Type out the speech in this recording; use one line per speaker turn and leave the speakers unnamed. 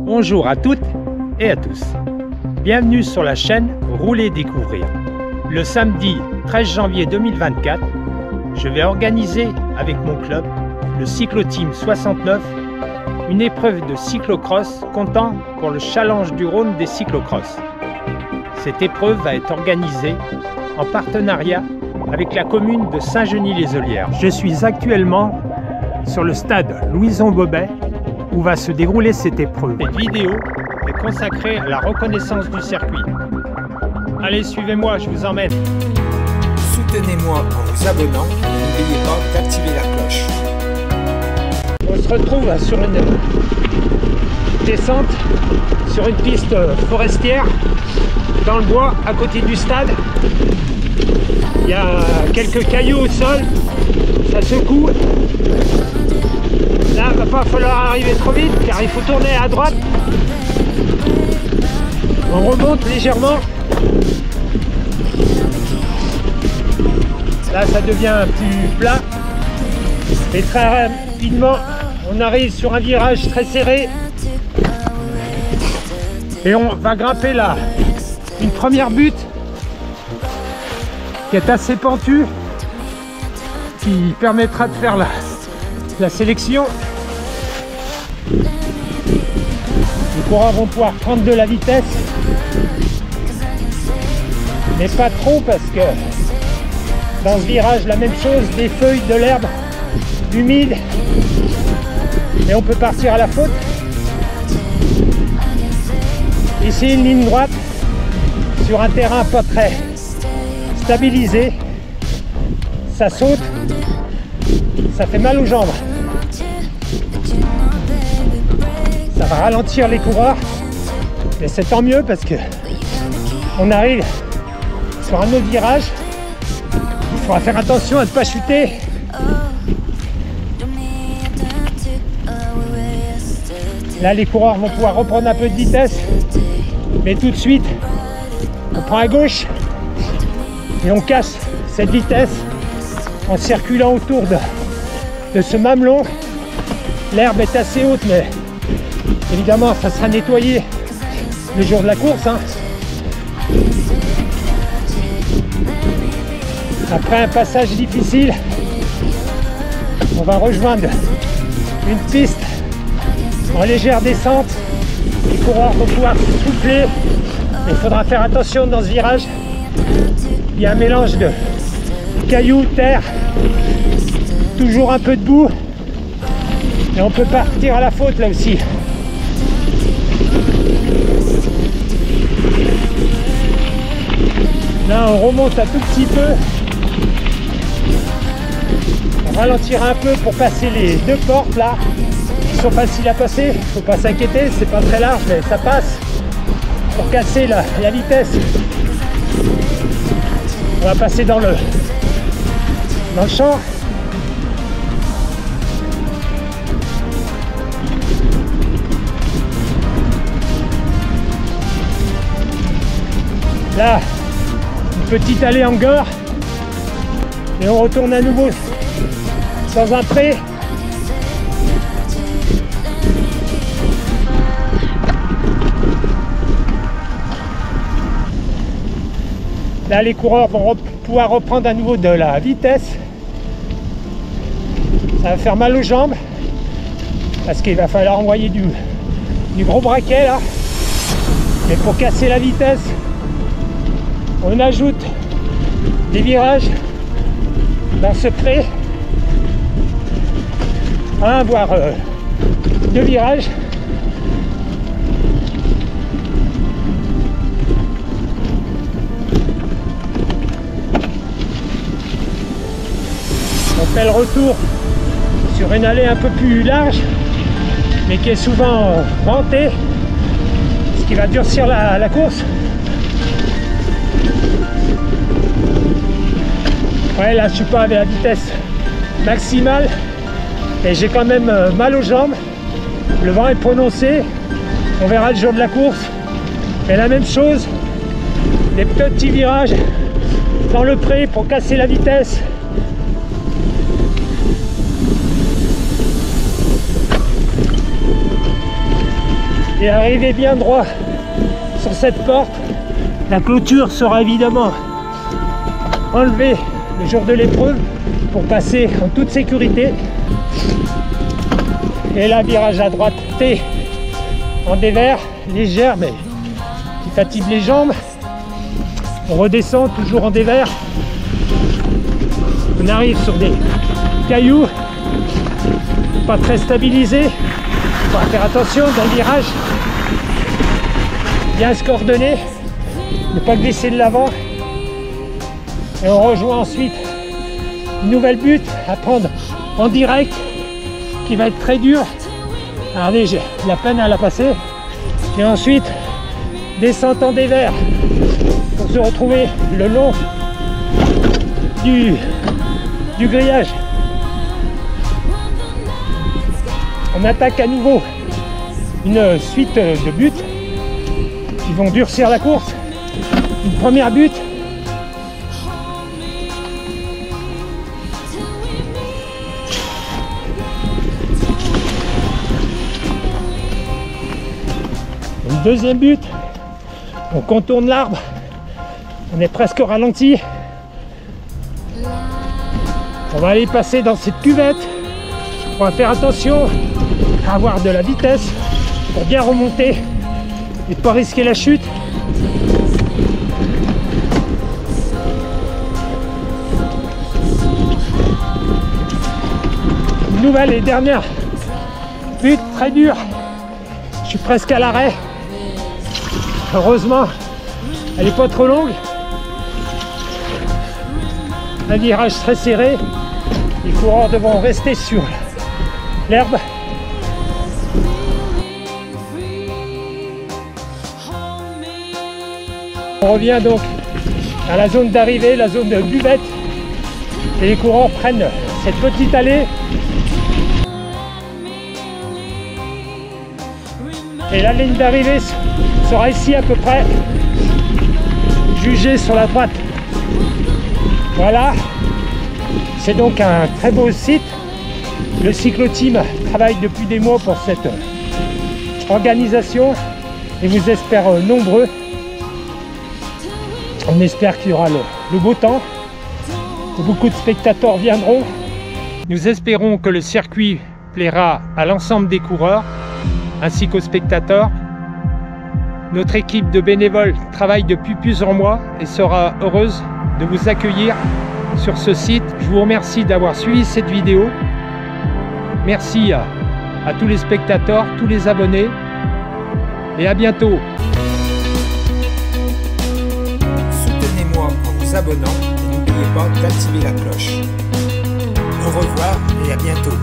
Bonjour à toutes et à tous. Bienvenue sur la chaîne Rouler Découvrir. Le samedi 13 janvier 2024, je vais organiser avec mon club, le Cyclo-Team 69, une épreuve de cyclocross comptant pour le Challenge du Rhône des cyclocross. Cette épreuve va être organisée en partenariat avec la commune de Saint-Genis-les-Olières. Je suis actuellement sur le stade Louison-Bobet où va se dérouler cette épreuve. Cette vidéo est consacrée à la reconnaissance du circuit. Allez, suivez-moi, je vous emmène.
Soutenez-moi en vous abonnant et n'oubliez pas d'activer la cloche.
On se retrouve sur une descente, sur une piste forestière, dans le bois, à côté du stade. Il y a quelques cailloux au sol, ça secoue. Là, il va pas falloir arriver trop vite car il faut tourner à droite. On remonte légèrement. Là, ça devient plus plat. Et très rapidement, on arrive sur un virage très serré. Et on va grimper là une première butte qui est assez pentue, qui permettra de faire la sélection. Les coureurs vont pouvoir prendre de la vitesse, mais pas trop parce que dans ce virage, la même chose, des feuilles, de l'herbe humide, et on peut partir à la faute. Ici, une ligne droite sur un terrain pas très stabilisé, ça saute, ça fait mal aux jambes. Ça va ralentir les coureurs, mais c'est tant mieux parce que on arrive sur un autre virage. Il faudra faire attention à ne pas chuter. Là, les coureurs vont pouvoir reprendre un peu de vitesse, mais tout de suite, on prend à gauche et on casse cette vitesse en circulant autour de ce mamelon. L'herbe est assez haute, mais évidemment, ça sera nettoyé le jour de la course, hein. Après un passage difficile, on va rejoindre une piste en légère descente. Les coureurs vont pouvoir souffler. Il faudra faire attention dans ce virage. Il y a un mélange de cailloux, terre, toujours un peu de boue. Et on peut partir à la faute là aussi. Là, on remonte un tout petit peu. On ralentira un peu pour passer les deux portes là, qui sont faciles à passer. Faut pas s'inquiéter, c'est pas très large, mais ça passe. Pour casser la vitesse, on va passer dans le champ. Là, une petite allée en gore et on retourne à nouveau dans un pré. Là, les coureurs vont pouvoir reprendre à nouveau de la vitesse. Ça va faire mal aux jambes parce qu'il va falloir envoyer du gros braquet là. Mais pour casser la vitesse, on ajoute des virages dans ce pré. Un voire deux virages. On fait le retour sur une allée un peu plus large, mais qui est souvent ventée, ce qui va durcir la course. Ouais, là je suis pas avec la vitesse maximale et j'ai quand même mal aux jambes. Le vent est prononcé, on verra le jour de la course. Mais la même chose, des petits virages dans le pré pour casser la vitesse. et arriver bien droit sur cette porte. La clôture sera évidemment enlevée le jour de l'épreuve pour passer en toute sécurité. Et là, virage à droite T en dévers, légère mais qui fatigue les jambes. On redescend toujours en dévers. On arrive sur des cailloux pas très stabilisés. Il faut faire attention dans le virage. Bien se coordonner, ne pas glisser de l'avant. Et on rejoint ensuite une nouvelle butte à prendre en direct qui va être très dur. Regardez, j'ai la peine à la passer. Et ensuite, descente en dévers pour se retrouver le long du grillage. On attaque à nouveau une suite de buts qui vont durcir la course. Une première butte. Une deuxième butte. On contourne l'arbre. On est presque au ralenti. On va aller passer dans cette cuvette. On va faire attention à avoir de la vitesse pour bien remonter et ne pas risquer la chute. Une nouvelle et dernière butte très dure. Je suis presque à l'arrêt. Heureusement, elle n'est pas trop longue. Un virage très serré. Les coureurs devront rester sur l'herbe. On revient donc à la zone d'arrivée, la zone de buvette. Et les coureurs prennent cette petite allée. Et la ligne d'arrivée sera ici à peu près, jugée sur la droite. Voilà, c'est donc un très beau site. Le cyclo-team travaille depuis des mois pour cette organisation et vous espère nombreux. On espère qu'il y aura le beau temps, que beaucoup de spectateurs viendront. Nous espérons que le circuit plaira à l'ensemble des coureurs ainsi qu'aux spectateurs. Notre équipe de bénévoles travaille depuis plusieurs mois et sera heureuse de vous accueillir sur ce site. Je vous remercie d'avoir suivi cette vidéo. Merci à tous les spectateurs, tous les abonnés et à bientôt.
Soutenez-moi en vous abonnant et n'oubliez pas d'activer la cloche. Au revoir et à bientôt.